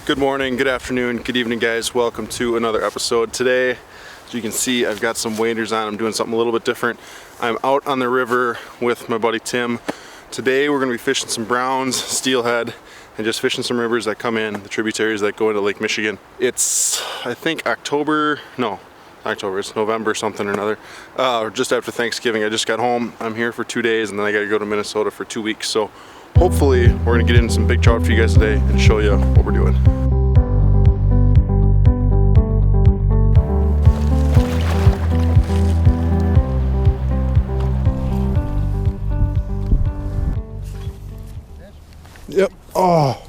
Good morning, good afternoon, good evening guys. Welcome to another episode. Today, as you can see, I've got some waders on. I'm doing something a little bit different. I'm out on the river with my buddy Tim. Today we're gonna be fishing some browns, steelhead, and just fishing some rivers that come in, the tributaries that go into Lake Michigan. It's, I think it's November something or another. Just after Thanksgiving. I just got home. I'm here for 2 days and then I gotta go to Minnesota for 2 weeks. So hopefully we're gonna get into some big trout for you guys today and show you what we're doing. Yep. Oh,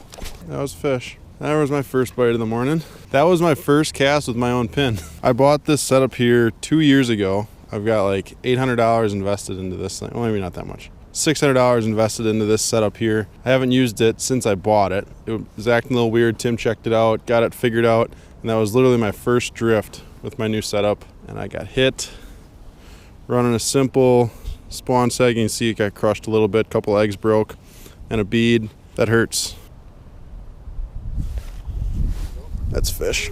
that was fish. That was my first bite of the morning. That was my first cast with my own pin. I bought this setup here 2 years ago. I've got like $800 invested into this thing. Well, maybe not that much. $600 invested into this setup here. I haven't used it since I bought it. It was acting a little weird. Tim checked it out, got it figured out, and that was literally my first drift with my new setup. And I got hit running a simple spawn seg. You can see it got crushed a little bit. Couple eggs broke and a bead. That hurts. That's fish.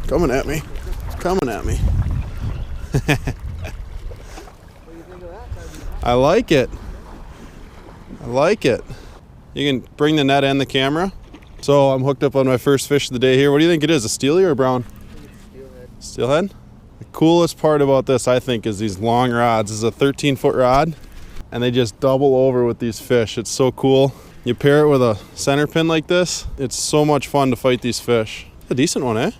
Coming at me. Coming at me. I like it. I like it. You can bring the net and the camera. So I'm hooked up on my first fish of the day here. What do you think it is? A steely or a brown? Steelhead. Steelhead? The coolest part about this, I think, is these long rods. This is a 13-foot rod, and they just double over with these fish. It's so cool. You pair it with a center pin like this, it's so much fun to fight these fish. A decent one, eh?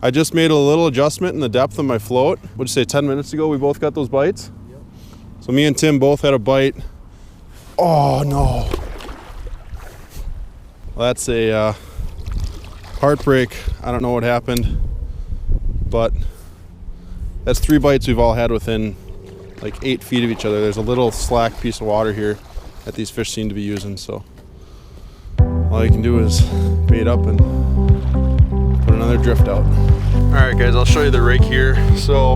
I just made a little adjustment in the depth of my float. What'd you say, 10 minutes ago we both got those bites? Yep. So me and Tim both had a bite. Oh no. Well, that's a heartbreak. I don't know what happened, but that's 3 bites we've all had within like 8 feet of each other. There's a little slack piece of water here that these fish seem to be using, so all you can do is bait up and put another drift out. Alright guys, I'll show you the rig here. So,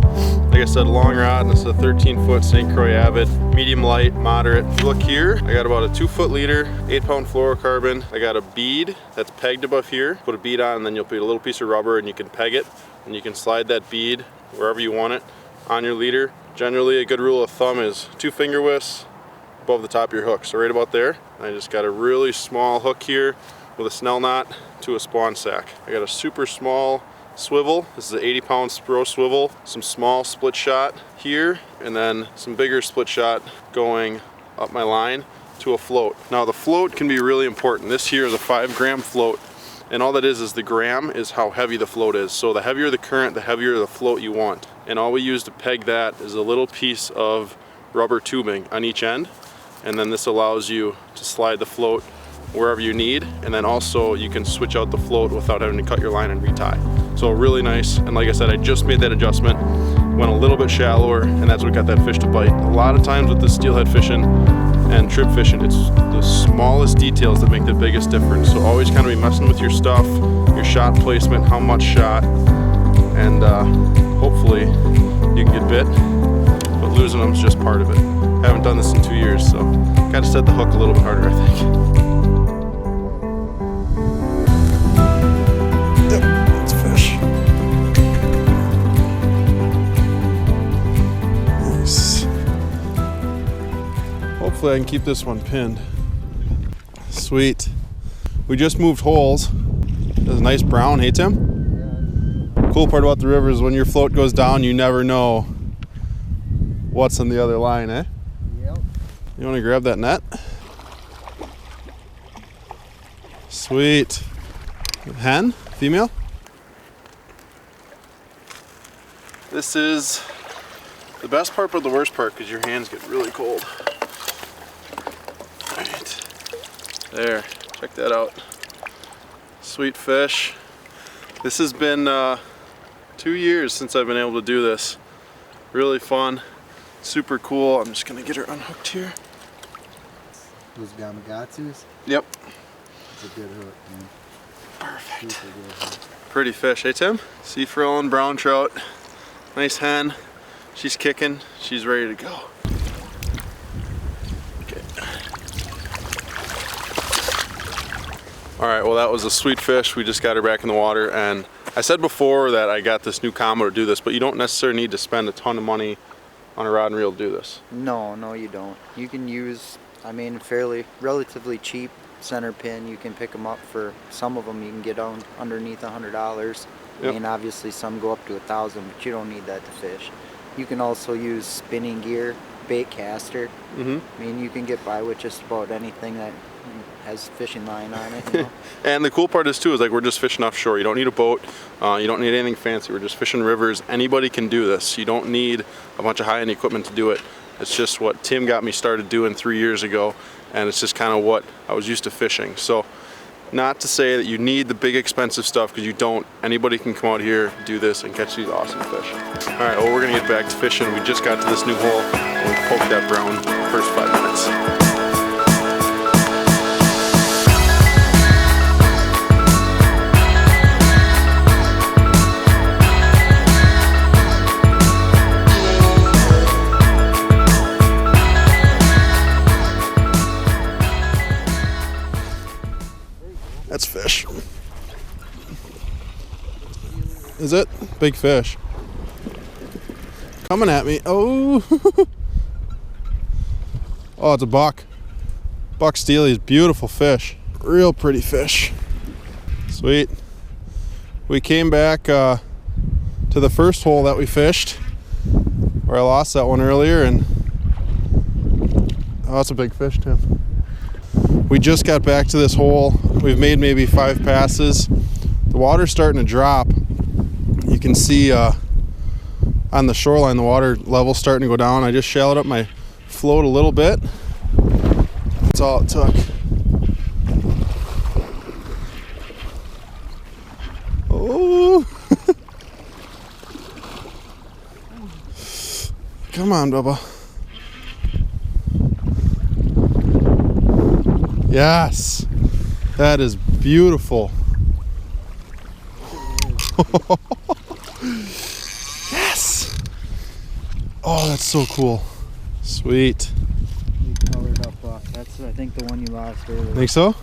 like I said, long rod, and this is a 13-foot St. Croix Avid, medium light, moderate. If you look here, I got about a 2-foot leader, 8-pound fluorocarbon. I got a bead that's pegged above here. Put a bead on, and then you'll put a little piece of rubber and you can peg it, and you can slide that bead wherever you want it on your leader. Generally, a good rule of thumb is 2 finger widths above the top of your hook. So right about there. I just got a really small hook here with a snell knot to a spawn sack. I got a super small swivel. This is an 80-pound Spro swivel. Some small split shot here, and then some bigger split shot going up my line to a float. Now the float can be really important. This here is a 5-gram float, and all that is the gram is how heavy the float is. So the heavier the current, the heavier the float you want. And all we use to peg that is a little piece of rubber tubing on each end. And then this allows you to slide the float wherever you need, and then also you can switch out the float without having to cut your line and retie. So really nice, and like I said, I just made that adjustment, went a little bit shallower, and that's what got that fish to bite. A lot of times with the steelhead fishing and trip fishing, it's the smallest details that make the biggest difference. So always kind of be messing with your stuff, your shot placement, how much shot, and hopefully you can get bit, but losing them is just part of it. I haven't done this in 2 years, so got to set the hook a little bit harder, I think. Yep, that's fish. Nice. Hopefully I can keep this one pinned. Sweet. We just moved holes. There's a nice brown, hey Tim? Yeah. Cool part about the river is when your float goes down, you never know what's on the other line, eh? You want to grab that net? Sweet. Hen? Female? This is the best part but the worst part because your hands get really cold. Alright. There. Check that out. Sweet fish. This has been 2 years since I've been able to do this. Really fun. Super cool. I'm just going to get her unhooked here. Those Gamakatsus? Yep. That's a good hook, man. Perfect. Super good hook. Pretty fish, hey Tim? Sea frill and brown trout. Nice hen. She's kicking. She's ready to go. Okay. All right, well that was a sweet fish. We just got her back in the water, and I said before that I got this new combo to do this, but you don't necessarily need to spend a ton of money on a rod and reel to do this. No, you don't. You can use, I mean, relatively cheap center pin. You can pick them up for, some of them you can get on underneath $100. Yep. I mean, obviously some go up to $1,000, but you don't need that to fish. You can also use spinning gear, bait caster. I mean, you can get by with just about anything that has fishing line on it, you know? And the cool part is too, is like we're just fishing offshore. You don't need a boat. You don't need anything fancy. We're just fishing rivers. Anybody can do this. You don't need a bunch of high-end equipment to do it. It's just what Tim got me started doing 3 years ago, and it's just kind of what I was used to fishing. So not to say that you need the big expensive stuff, because you don't. Anybody can come out here, do this, and catch these awesome fish. All right, well, we're gonna get back to fishing. We just got to this new hole, and we poked that brown the first 5 minutes. That's fish. Is it? Big fish. Coming at me. Oh. Oh, it's a buck. Buck steely is beautiful fish. Real pretty fish. Sweet. We came back to the first hole that we fished, where I lost that one earlier, and oh, that's a big fish, Tim. We just got back to this hole. We've made maybe 5 passes. The water's starting to drop. You can see on the shoreline the water level's starting to go down. I just shallowed up my float a little bit. That's all it took. Oh! Come on, Bubba. Yes, that is beautiful. Yes. Oh, that's so cool. Sweet. You colored up buck. That's, I think, the one you lost earlier. Think so?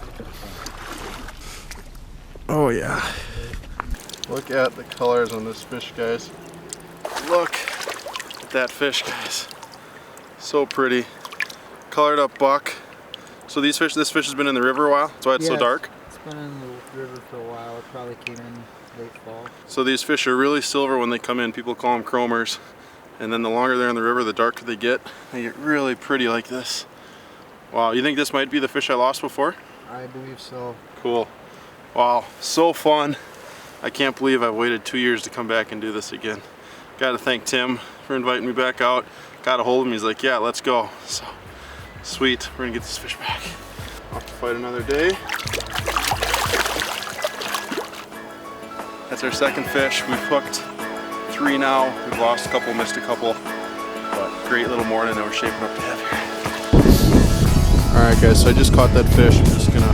Oh yeah. Look at the colors on this fish, guys. Look at that fish, guys. So pretty. Colored up buck. So this fish has been in the river a while. That's why it's so dark. It's been in the river for a while. It probably came in late fall. So these fish are really silver when they come in. People call them chromers. And then the longer they're in the river, the darker they get. They get really pretty like this. Wow, you think this might be the fish I lost before? I believe so. Cool. Wow, so fun. I can't believe I've waited 2 years to come back and do this again. Got to thank Tim for inviting me back out. Got a hold of him. He's like, yeah, let's go. So sweet. We're gonna get this fish back. Off to fight another day. That's our second fish. We've hooked 3 now. We've lost a couple, missed a couple, but great little morning, and we're shaping up to have here. All right, guys. So I just caught that fish. I'm just gonna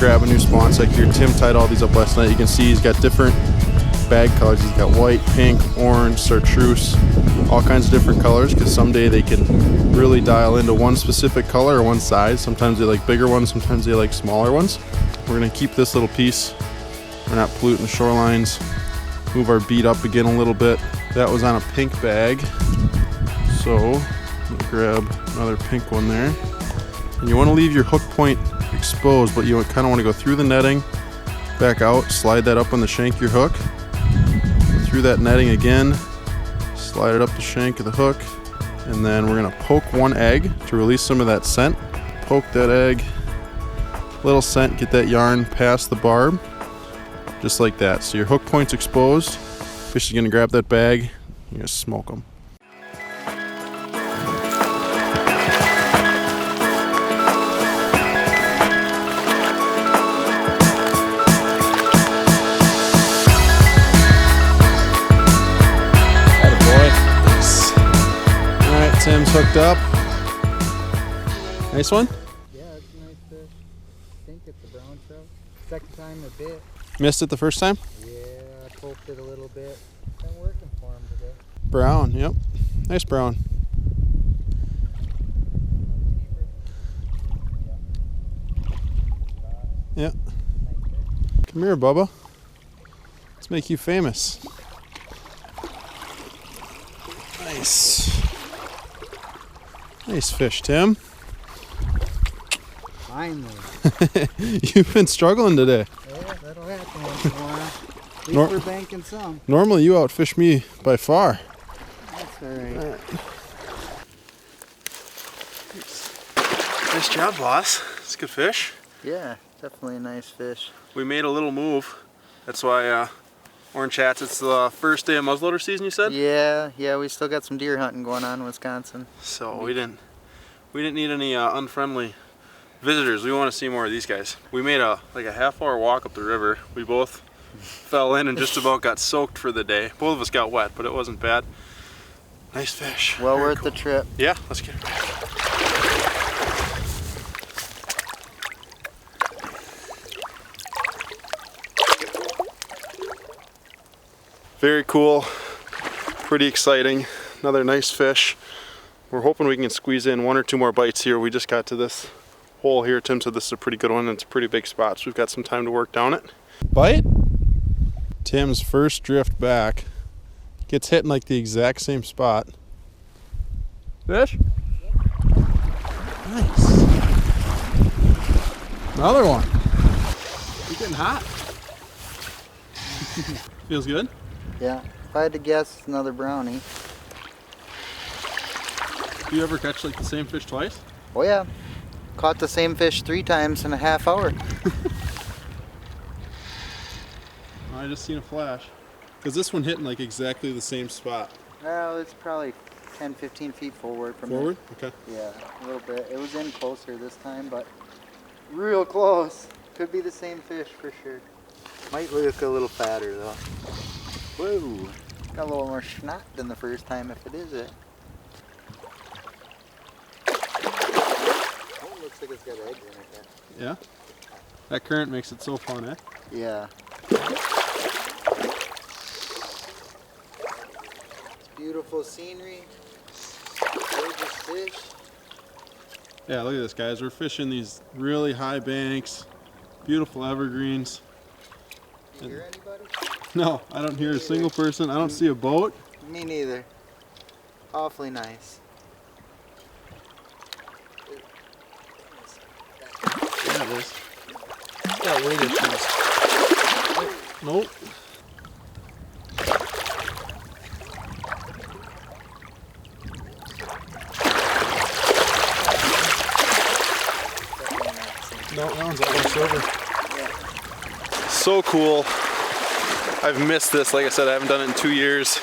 grab a new spawn sack here. Tim tied all these up last night. You can see he's got different bag colors. He's got white, pink, orange, chartreuse, all kinds of different colors, because someday they can really dial into one specific color or one size. Sometimes they like bigger ones, sometimes they like smaller ones. We're gonna keep this little piece. We're not polluting the shorelines. Move our bead up again a little bit. That was on a pink bag. So I'm gonna grab another pink one there. And you wanna leave your hook point exposed, but you kind of want to go through the netting, back out, slide that up on the shank of your hook, through that netting again, slide it up the shank of the hook, and then we're going to poke one egg to release some of that scent. Poke that egg, little scent, get that yarn past the barb, just like that. So your hook point's exposed, fish is going to grab that bag, you're going to smoke them. Tim's hooked up. Nice one? Yeah, it's a nice fish. I think it's a brown trout. Second time it bit. Missed it the first time? Yeah, I poked it a little bit. Been working for him today. Brown, yep. Nice brown. Yeah. Yeah. Come here, Bubba. Let's make you famous. Nice. Nice fish, Tim. Finally. You've been struggling today. Yeah, that'll happen once in a while. At least we're banking some. Normally you outfish me by far. That's alright. Nice job, boss. It's a good fish. Yeah, definitely a nice fish. We made a little move. That's why Orange Hats, it's the first day of muzzleloader season, you said? Yeah, we still got some deer hunting going on in Wisconsin. So we didn't need any unfriendly visitors. We want to see more of these guys. We made like a half-hour walk up the river. We both fell in and just about got soaked for the day. Both of us got wet, but it wasn't bad. Nice fish. Well worth the trip. Yeah, let's get it back. Very cool, pretty exciting. Another nice fish. We're hoping we can squeeze in 1 or 2 more bites here. We just got to this hole here. Tim said this is a pretty good one and it's a pretty big spot, so we've got some time to work down it. Bite? Tim's first drift back. Gets hit in like the exact same spot. Fish? Nice. Another one. You're getting hot. Feels good? Yeah, if I had to guess, it's another brownie. Do you ever catch like the same fish twice? Oh yeah, caught the same fish 3 times in a half hour. I just seen a flash. Because this one hit in like exactly the same spot. Well, it's probably 10-15 feet forward from Forward? it. Okay. Yeah, a little bit. It was in closer this time, but real close. Could be the same fish for sure. Might look a little fatter though. Whoa, got a little more schnock than the first time if it is it. Oh, looks like it's got eggs in it. Yeah? That current makes it so fun, eh? Yeah. Beautiful scenery. Gorgeous fish. Yeah, look at this, guys. We're fishing these really high banks, beautiful evergreens. You hear anybody? No, I don't hear a single person. I don't see a boat. Me neither. Awfully nice. Yeah, it is. Yeah, weight issues. Nope. No, that one's almost over. Yeah. So cool. I've missed this. Like I said, I haven't done it in 2 years.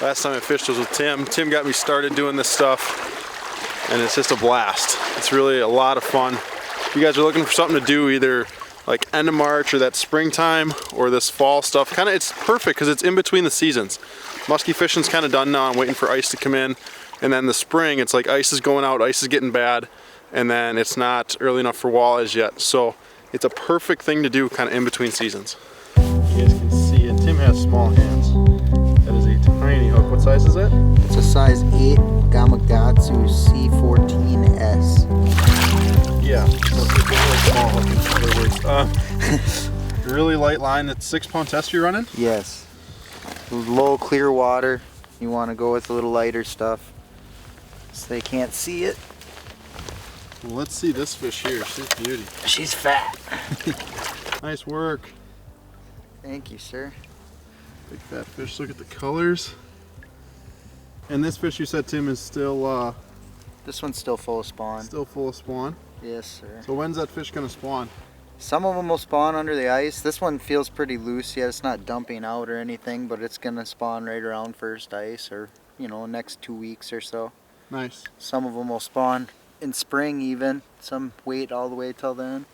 Last time I fished was with Tim. Tim got me started doing this stuff, and it's just a blast. It's really a lot of fun. If you guys are looking for something to do, either like end of March or that springtime or this fall stuff, it's perfect because it's in between the seasons. Muskie fishing's kind of done now. I'm waiting for ice to come in, and then the spring, it's like ice is going out, ice is getting bad, and then it's not early enough for walleyes yet. So it's a perfect thing to do kind of in between seasons. You guys can see, and Tim has small hands. That is a tiny hook. What size is it? It's a size 8 Gamakatsu C14S. Yeah, so it's a really small hook in other words. Really light line. That's 6-pound test you're running? Yes. Low clear water. You want to go with a little lighter stuff so they can't see it. Well, let's see this fish here. She's a beauty. She's fat. Nice work. Thank you, sir. Big fat fish. Look at the colors. And this fish, you said, Tim, is still This one's still full of spawn. still full of spawn. Yes, sir. So when's that fish gonna spawn? Some of them will spawn under the ice. This one feels pretty loose yet. It's not dumping out or anything, but it's gonna spawn right around first ice, or next 2 weeks or so. Nice. Some of them will spawn in spring even. Some wait all the way till then.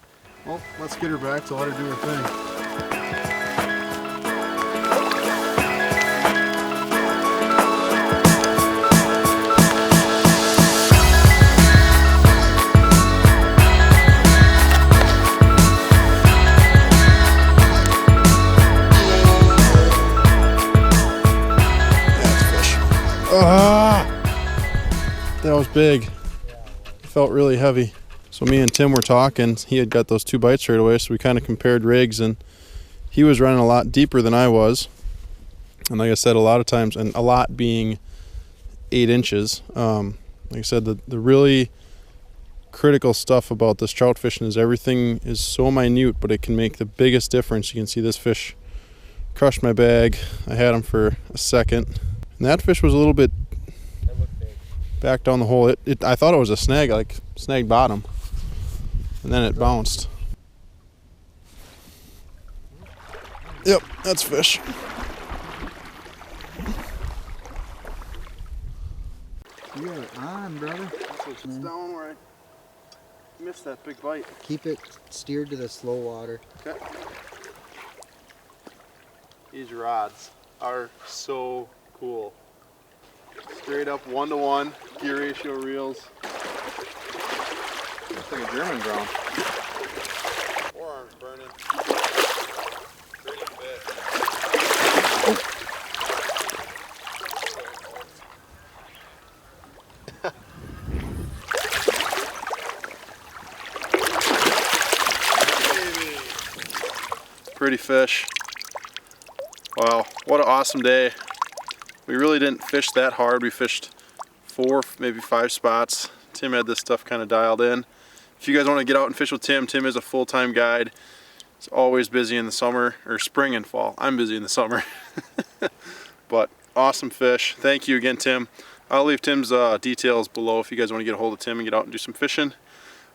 Well, let's get her back to let her do her thing. That was big. Felt really heavy. So me and Tim were talking. He had got those 2 bites right away, so we kind of compared rigs, and he was running a lot deeper than I was. And like I said, a lot of times, and a lot being 8 inches. Like I said, the really critical stuff about this trout fishing is everything is so minute, but it can make the biggest difference. You can see this fish crushed my bag. I had him for a second. And that fish was a little bit back down the hole. I thought it was a snag, like snag bottom. And then it bounced. Yep, that's fish. You got it on, brother. It's down where I missed that big bite. Keep it steered to the slow water. Okay. These rods are so cool. Straight up 1-to-1 gear ratio reels. Looks like a German Brown. Forearm's burning. Pretty bit. Pretty fish. Wow, what an awesome day. We really didn't fish that hard. We fished 4, maybe 5 spots. Tim had this stuff kind of dialed in. If you guys want to get out and fish with Tim, Tim is a full-time guide. He's always busy in the summer, or spring and fall. I'm busy in the summer. But awesome fish. Thank you again, Tim. I'll leave Tim's details below if you guys want to get a hold of Tim and get out and do some fishing.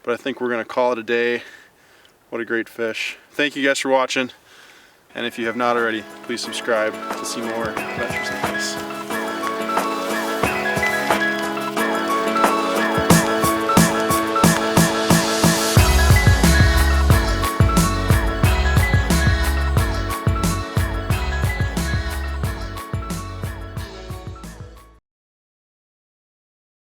But I think we're going to call it a day. What a great fish. Thank you guys for watching. And if you have not already, please subscribe to see more adventures like this.